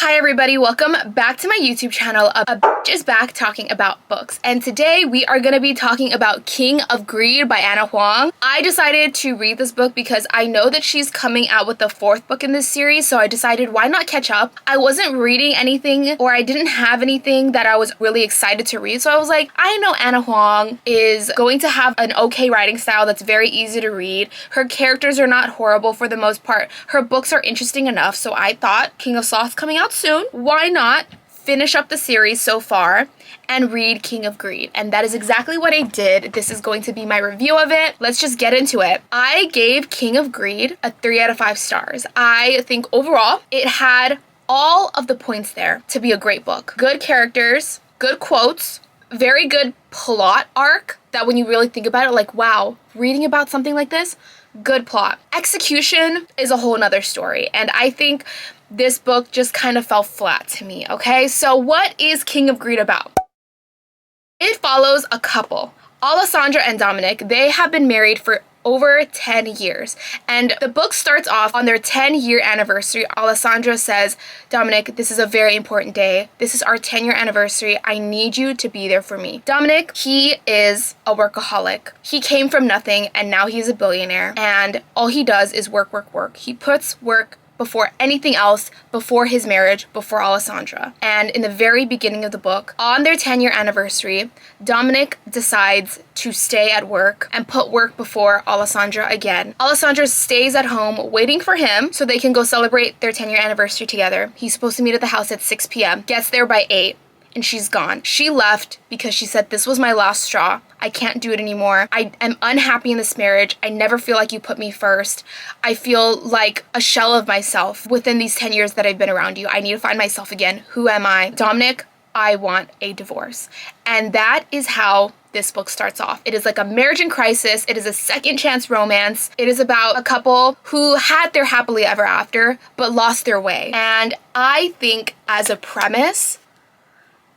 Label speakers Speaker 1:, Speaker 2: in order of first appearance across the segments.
Speaker 1: Hi everybody, welcome back to my YouTube channel. A bitch is back talking about books, and today we are gonna be talking about King of Greed by Ana Huang. I decided to read this book because I know that she's coming out with the fourth book in this series, so I decided why not catch up. I wasn't reading anything, or I didn't have anything that I was really excited to read, so I was like, I know Ana Huang is going to have an okay writing style that's very easy to read. Her characters are not horrible for the most part. Her books are interesting enough, so I thought King of Sloths coming out soon. Why not finish up the series so far and read King of Greed? And that is exactly what I did. This is going to be my review of it. Let's just get into it. I gave King of Greed a 3 out of 5 stars. I think overall it had all of the points there to be a great book. Good characters, good quotes, very good plot arc that when you really think about it, like, wow, reading about something like this, good plot. Execution is a whole nother story, and I think this book just kind of fell flat to me, okay? So what is King of Greed about? It follows a couple, Alessandra and Dominic. They have been married for over 10 years, and the book starts off on their 10-year anniversary. Alessandra says, Dominic, this is a very important day. This is our 10-year anniversary. I need you to be there for me. Dominic, he is a workaholic. He came from nothing, and now he's a billionaire, and all he does is work, work, work. He puts work before anything else, before his marriage, before Alessandra. And in the very beginning of the book, on their 10-year anniversary, Dominic decides to stay at work and put work before Alessandra again. Alessandra stays at home waiting for him so they can go celebrate their 10-year anniversary together. He's supposed to meet at the house at 6 p.m., gets there by 8, and she's gone. She left because she said, this was my last straw. I can't do it anymore. I am unhappy in this marriage. I never feel like you put me first. I feel like a shell of myself within these 10 years that I've been around you. I need to find myself again. Who am I? Dominic, I want a divorce. And that is how this book starts off. It is like a marriage in crisis. It is a second chance romance. It is about a couple who had their happily ever after, but lost their way. And I think as a premise,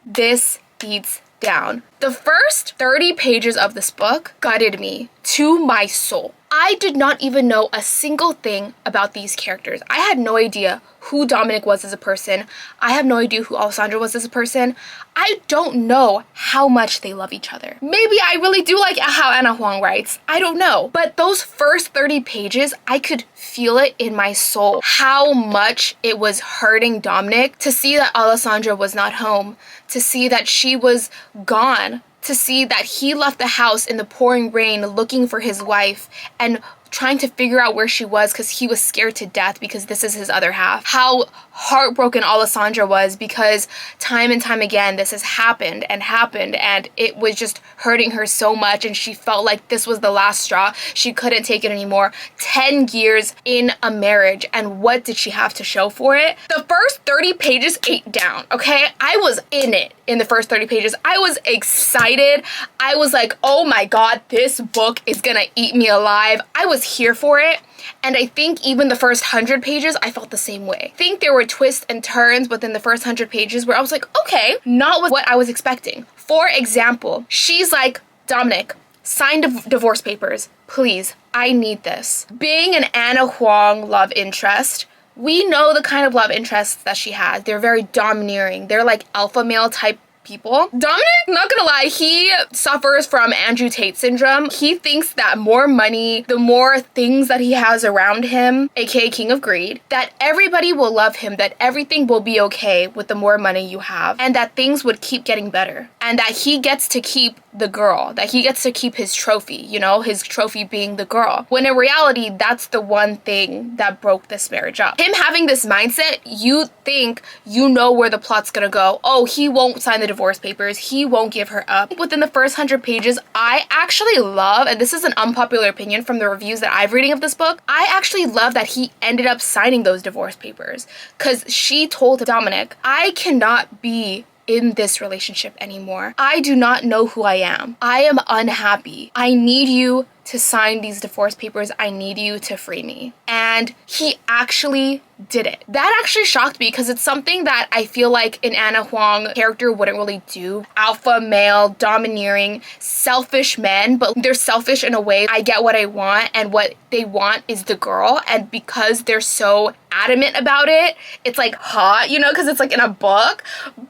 Speaker 1: this beats down. The first 30 pages of this book gutted me to my soul. I did not even know a single thing about these characters. I had no idea who Dominic was as a person. I have no idea who Alessandra was as a person. I don't know how much they love each other. Maybe I really do like how Ana Huang writes. I don't know. But those first 30 pages, I could feel it in my soul. How much it was hurting Dominic to see that Alessandra was not home, to see that she was gone, to see that he left the house in the pouring rain looking for his wife and trying to figure out where she was because he was scared to death because this is his other half. How heartbroken Alessandra was because time and time again this has happened and it was just hurting her so much, and she felt like this was the last straw. She couldn't take it anymore. 10 years in a marriage, and what did she have to show for it? The first 30 pages ate down, okay? I was in it in the first 30 pages. I was excited. I was like, oh my god, this book is gonna eat me alive. I was here for it. And I think even the first 100 pages, I felt the same way. I think there were twists and turns within the first 100 pages where I was like, okay, not what I was expecting. For example, she's like, Dominic, sign divorce papers, please. I need this. Being an Ana Huang love interest, we know the kind of love interests that she has. They're very domineering. They're like alpha male type people. Dominic, not gonna lie, he suffers from Andrew Tate syndrome. He thinks that more money, the more things that he has around him, aka King of Greed, that everybody will love him, that everything will be okay with the more money you have, and that things would keep getting better, and that he gets to keep the girl, that he gets to keep his trophy, you know, his trophy being the girl. When in reality, that's the one thing that broke this marriage up. Him having this mindset, you think you know where the plot's gonna go. Oh, he won't sign the divorce papers. He won't give her up. Within the first 100 pages, I actually love, and this is an unpopular opinion from the reviews that I've reading of this book, I actually love that he ended up signing those divorce papers, because she told Dominic, I cannot be in this relationship anymore. I do not know who I am. I am unhappy. I need you to sign these divorce papers. I need you to free me. And he actually did it. That actually shocked me because it's something that I feel like an Ana Huang character wouldn't really do. Alpha male, domineering, selfish men, but they're selfish in a way I get what I want, and what they want is the girl. And because they're so adamant about it, it's like hot, you know, because it's like in a book.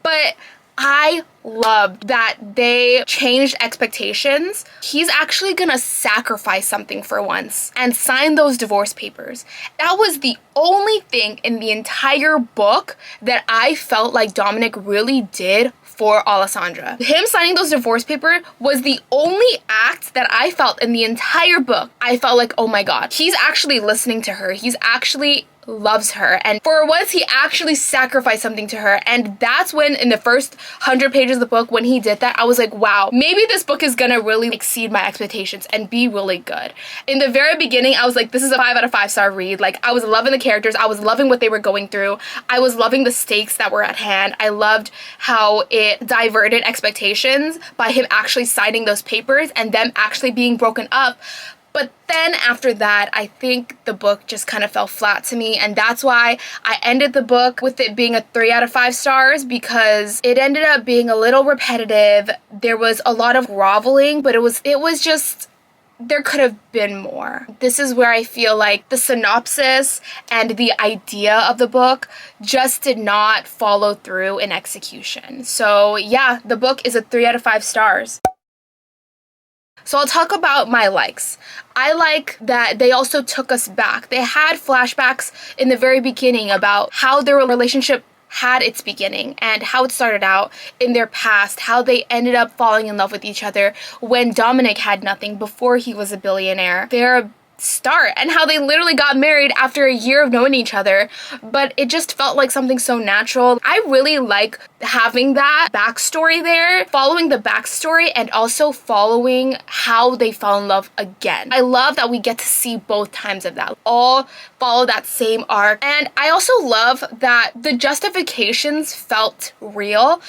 Speaker 1: But I loved that they changed expectations. He's actually gonna sacrifice something for once and sign those divorce papers. That was the only thing in the entire book that I felt like Dominic really did for Alessandra. Him signing those divorce papers was the only act that I felt in the entire book. I felt like, oh my God, he's actually listening to her. He's actually loves her, and for once he actually sacrificed something to her. And that's when, in the first 100 pages of the book, when he did that, I was like, wow, maybe this book is gonna really exceed my expectations and be really good. In the very beginning, I was like, this is a 5 out of 5 star read. Like, I was loving the characters, I was loving what they were going through, I was loving the stakes that were at hand. I loved how it diverted expectations by him actually signing those papers and them actually being broken up. But then after that, I think the book just kind of fell flat to me, and that's why I ended the book with it being a 3 out of 5 stars, because it ended up being a little repetitive. There was a lot of groveling, but it was just, there could have been more. This is where I feel like the synopsis and the idea of the book just did not follow through in execution. So yeah, the book is a 3 out of 5 stars. So I'll talk about my likes. I like that they also took us back. They had flashbacks in the very beginning about how their relationship had its beginning and how it started out in their past, how they ended up falling in love with each other when Dominic had nothing before he was a billionaire. Their start, and how they literally got married after a year of knowing each other, but it just felt like something so natural. I really like having that backstory there, following the backstory and also following how they fell in love again. I love that we get to see both times of that, all follow that same arc. And I also love that the justifications felt real.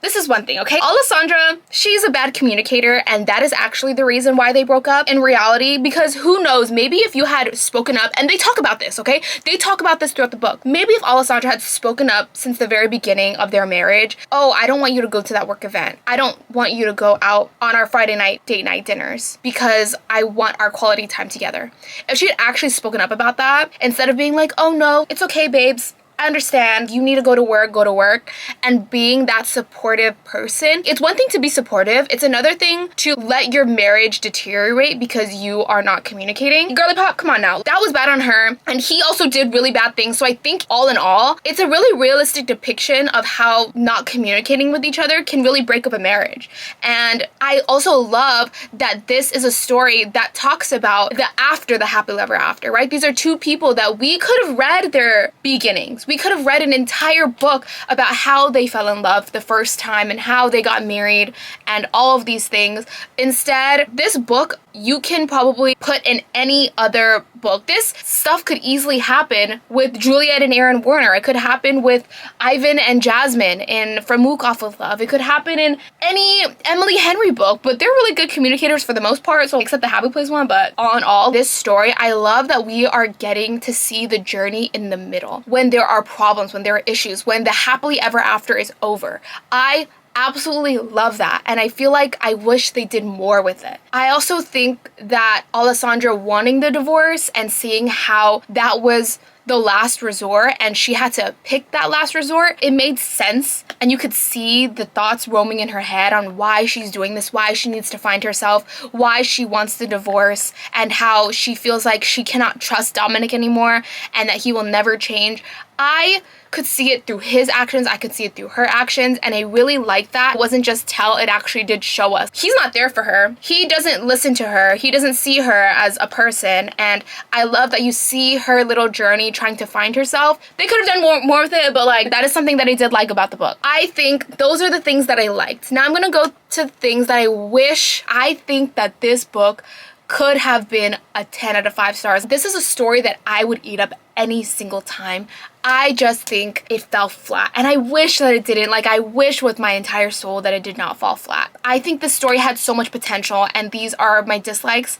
Speaker 1: This is one thing, okay? Alessandra, she's a bad communicator, and that is actually the reason why they broke up in reality, because who knows, maybe if you had spoken up, and they talk about this, okay? They talk about this throughout the book. Maybe if Alessandra had spoken up since the very beginning of their marriage, oh, I don't want you to go to that work event. I don't want you to go out on our Friday night date night dinners because I want our quality time together. If she had actually spoken up about that, instead of being like, oh no, it's okay, babes, I understand, you need to go to work, and being that supportive person. It's one thing to be supportive, it's another thing to let your marriage deteriorate because you are not communicating. Girly pop, come on now. That was bad on her, and he also did really bad things. So I think all in all, it's a really realistic depiction of how not communicating with each other can really break up a marriage. And I also love that this is a story that talks about the after the happily ever after, right? These are two people that we could have read their beginnings. We could have read an entire book about how they fell in love the first time and how they got married and all of these things. Instead, this book you can probably put in any other book. This stuff could easily happen with Juliet and Aaron Werner. It could happen with Ivan and Jasmine in From Mukov with Love. It could happen in any Emily Henry book, but they're really good communicators for the most part, so except the Happy Place one. But all in all, this story, I love that we are getting to see the journey in the middle. When there are problems, when there are issues, when the happily ever after is over. I absolutely love that, and I feel like I wish they did more with it. I also think that Alessandra wanting the divorce and seeing how that was the last resort and she had to pick that last resort, it made sense, and you could see the thoughts roaming in her head on why she's doing this, why she needs to find herself, why she wants the divorce, and how she feels like she cannot trust Dominic anymore and that he will never change. I could see it through his actions, I could see it through her actions, and I really like that. It wasn't just tell, it actually did show us. He's not there for her. He doesn't listen to her. He doesn't see her as a person, and I love that you see her little journey trying to find herself. They could have done more with it, but like, that is something that I did like about the book. I think those are the things that I liked. Now I'm gonna go to things that I wish. I think that this book could have been a 10 out of 5 stars. This is a story that I would eat up any single time. I just think it fell flat, and I wish that it didn't. Like, I wish with my entire soul that it did not fall flat. I think the story had so much potential, and these are my dislikes.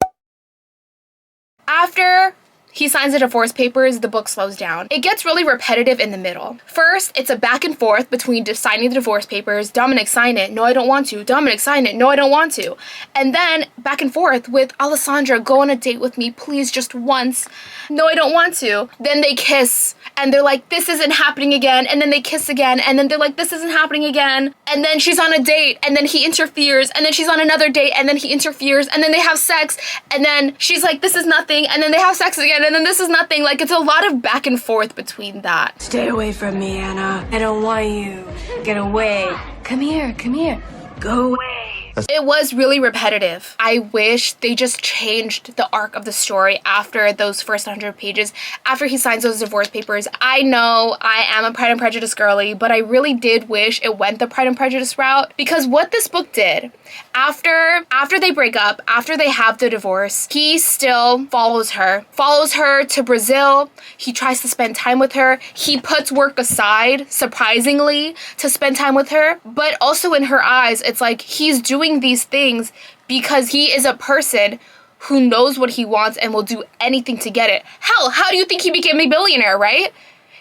Speaker 1: After he signs the divorce papers, the book slows down. It gets really repetitive in the middle. First, it's a back and forth between signing the divorce papers. Dominic, sign it. No, I don't want to. Dominic, sign it. No, I don't want to. And then back and forth with Alessandra, go on a date with me, please, just once. No, I don't want to. Then they kiss and they're like, this isn't happening again. And then they kiss again. And then they're like, this isn't happening again. And then she's on a date and then he interferes. And then she's on another date and then he interferes. And then they have sex. And then she's like, this is nothing. And then they have sex again. And then this is nothing. Like, it's a lot of back and forth between that.
Speaker 2: Stay away from me, Anna. I don't want you. Get away. Come here, come here. Go away.
Speaker 1: It was really repetitive. I wish they just changed the arc of the story after those first 100 pages, after he signs those divorce papers. I know I am a Pride and Prejudice girly, but I really did wish it went the Pride and Prejudice route, because what this book did, after they break up, after they have the divorce, he still follows her to Brazil. He tries to spend time with her. He puts work aside, surprisingly, to spend time with her. But also in her eyes, it's like he's doing these things because he is a person who knows what he wants and will do anything to get it. Hell, how do you think he became a billionaire, right?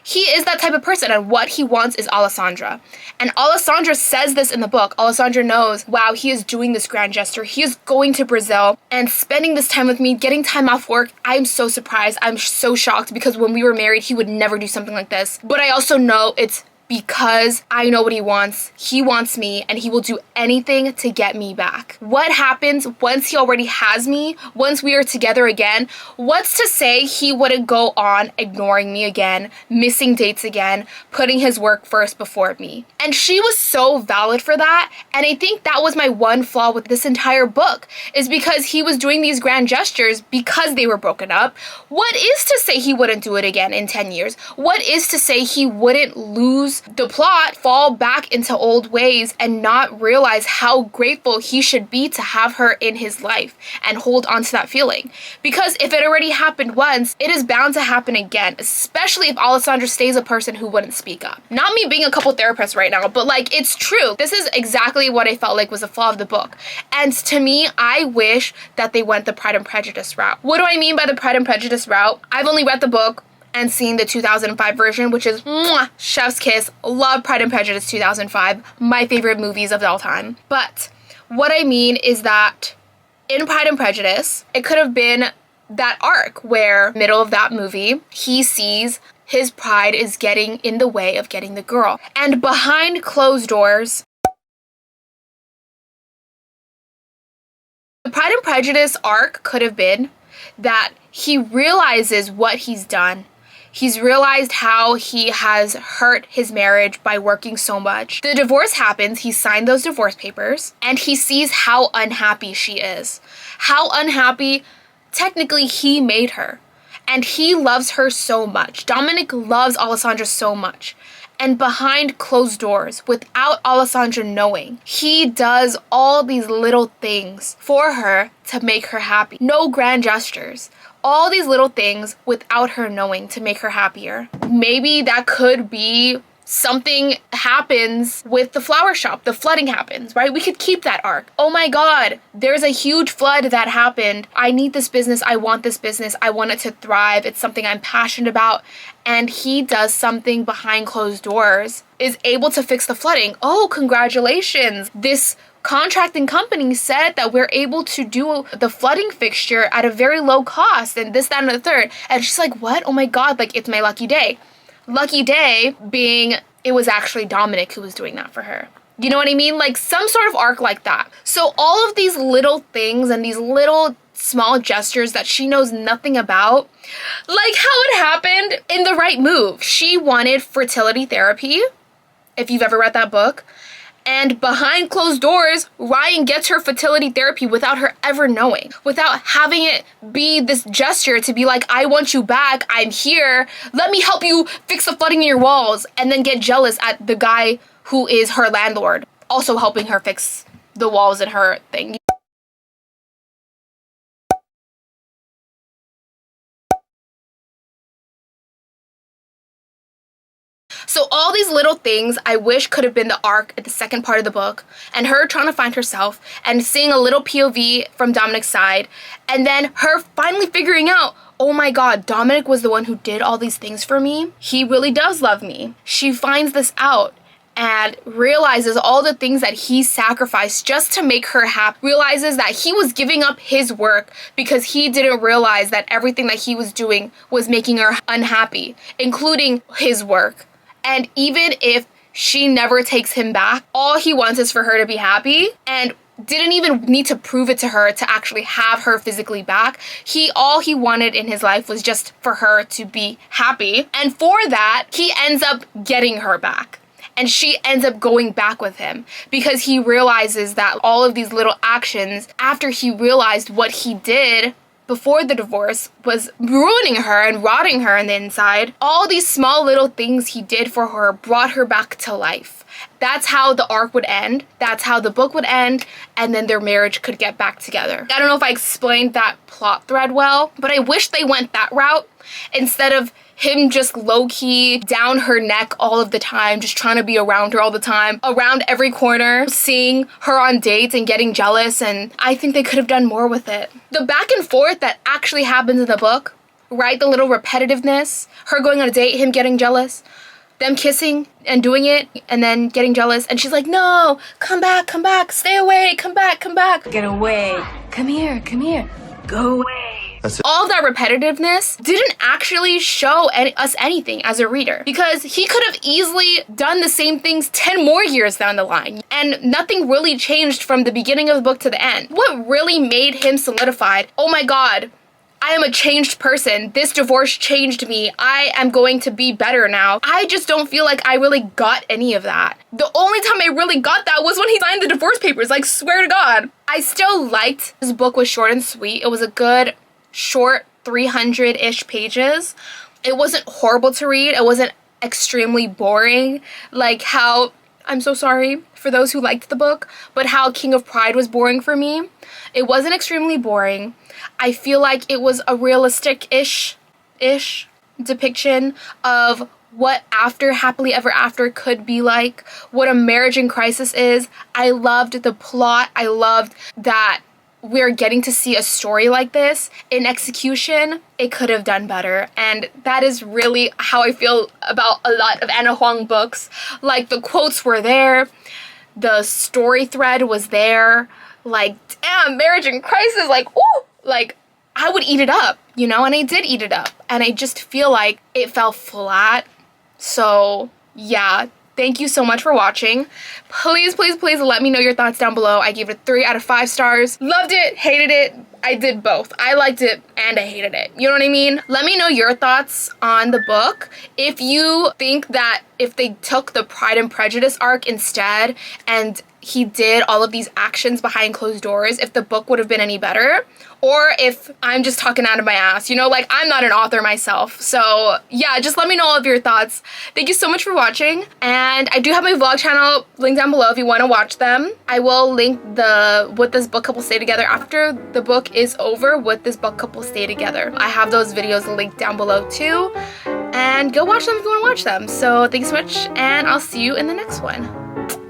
Speaker 1: He is that type of person, and what he wants is Alessandra. And Alessandra says this in the book. Alessandra knows, wow, he is doing this grand gesture. He is going to Brazil and spending this time with me, getting time off work. I'm so surprised. I'm so shocked, because when we were married, he would never do something like this. But I also know it's because I know what he wants. He wants me, and he will do anything to get me back. What happens once he already has me, once we are together again? What's to say he wouldn't go on ignoring me again, missing dates again, putting his work first before me? And she was so valid for that, and I think that was my one flaw with this entire book, is because he was doing these grand gestures because they were broken up. What is to say he wouldn't do it again in 10 years? What is to say he wouldn't lose the plot, fall back into old ways, and not realize how grateful he should be to have her in his life and hold on to that feeling? Because if it already happened once, it is bound to happen again, especially if Alessandra stays a person who wouldn't speak up. Not me being a couple therapist right now, but like, it's true. This is exactly what I felt like was a flaw of the book. And to me, I wish that they went the Pride and Prejudice route. What do I mean by the Pride and Prejudice route? I've only read the book and seen the 2005 version, which is mwah, chef's kiss. Love Pride and Prejudice 2005, my favorite movies of all time. But what I mean is that in Pride and Prejudice, it could have been that arc where, middle of that movie, he sees his pride is getting in the way of getting the girl. And behind closed doors, the Pride and Prejudice arc could have been that he realizes what he's done. He's realized how he has hurt his marriage by working so much. The divorce happens, he signed those divorce papers, and he sees how unhappy she is. How unhappy, technically, he made her. And he loves her so much. Dominic loves Alessandra so much. And behind closed doors, without Alessandra knowing, he does all these little things for her to make her happy. No grand gestures. All these little things without her knowing to make her happier. Maybe that could be something happens with the flower shop. The flooding happens, right? We could keep that arc. Oh my God, there's a huge flood that happened. I need this business. I want this business. I want it to thrive. It's something I'm passionate about. And he does something behind closed doors, is able to fix the flooding. Oh, congratulations. This contracting company said that we're able to do the flooding fixture at a very low cost, and this, that, and the third. And she's like, what? Oh my God, like, it's my lucky day. Lucky day being it was actually Dominic who was doing that for her. You know what I mean? Like, some sort of arc like that. So all of these little things and these little small gestures that she knows nothing about, like how it happened in The Right Move. She wanted fertility therapy, if you've ever read that book. And behind closed doors, Ryan gets her fertility therapy without her ever knowing, without having it be this gesture to be like, I want you back, I'm here, let me help you fix the flooding in your walls, and then get jealous at the guy who is her landlord, also helping her fix the walls in her thing. So all these these little things I wish could have been the arc at the second part of the book, and her trying to find herself and seeing a little POV from Dominic's side, and then her finally figuring out, oh my god, Dominic was the one who did all these things for me. He really does love me. She finds this out and realizes all the things that he sacrificed just to make her happy. Realizes that he was giving up his work because he didn't realize that everything that he was doing was making her unhappy, including his work. And even if she never takes him back, all he wants is for her to be happy, and didn't even need to prove it to her to actually have her physically back. All he wanted in his life was just for her to be happy. And for that, he ends up getting her back. And she ends up going back with him because he realizes that all of these little actions, after he realized what he did before the divorce, was ruining her and rotting her on the inside. All these small little things he did for her brought her back to life. That's how the arc would end. That's how the book would end. And then their marriage could get back together. I don't know if I explained that plot thread well, but I wish they went that route instead of him just low-key down her neck all of the time, just trying to be around her all the time, around every corner, seeing her on dates and getting jealous, and I think they could have done more with it. The back and forth that actually happens in the book, right? The little repetitiveness, her going on a date, him getting jealous, them kissing and doing it and then getting jealous, and she's like, no, come back, stay away, come back.
Speaker 2: Get away. Come here. Go away.
Speaker 1: All that repetitiveness didn't actually show us anything as a reader, because he could have easily done the same things 10 more years down the line, and nothing really changed from the beginning of the book to the end. What really made him solidified, oh my god, I am a changed person. This divorce changed me. I am going to be better now. I just don't feel like I really got any of that. The only time I really got that was when he signed the divorce papers, like, swear to God. I still liked this book. Was short and sweet. It was a good, short 300-ish pages. It wasn't horrible to read. It wasn't extremely boring, like how, I'm so sorry for those who liked the book, but how King of Pride was boring for me. It wasn't extremely boring. I feel like it was a realistic-ish depiction of what after Happily Ever After could be like, what a marriage in crisis is. I loved the plot. I loved that we're getting to see a story like this. In execution, it could have done better. And that is really how I feel about a lot of Ana Huang books. Like, the quotes were there. The story thread was there. Like, damn, marriage in crisis, like, ooh! Like, I would eat it up, you know? And I did eat it up. And I just feel like it fell flat. So, yeah. Thank you so much for watching. Please let me know your thoughts down below. I gave it 3 out of 5 stars. Loved it, hated it. I did both. I liked it and I hated it. You know what I mean? Let me know your thoughts on the book. If you think that if they took the Pride and Prejudice arc instead and he did all of these actions behind closed doors, if the book would have been any better, or if I'm just talking out of my ass, you know, like, I'm not an author myself. So yeah, just let me know all of your thoughts. Thank you so much for watching, and I do have my vlog channel linked down below if you want to watch them. I will link the Would This Book Couple Stay Together after the book is over. Would This Book Couple Stay Together? I have those videos linked down below too, and go watch them if you want to watch them. So thanks so much, and I'll see you in the next one.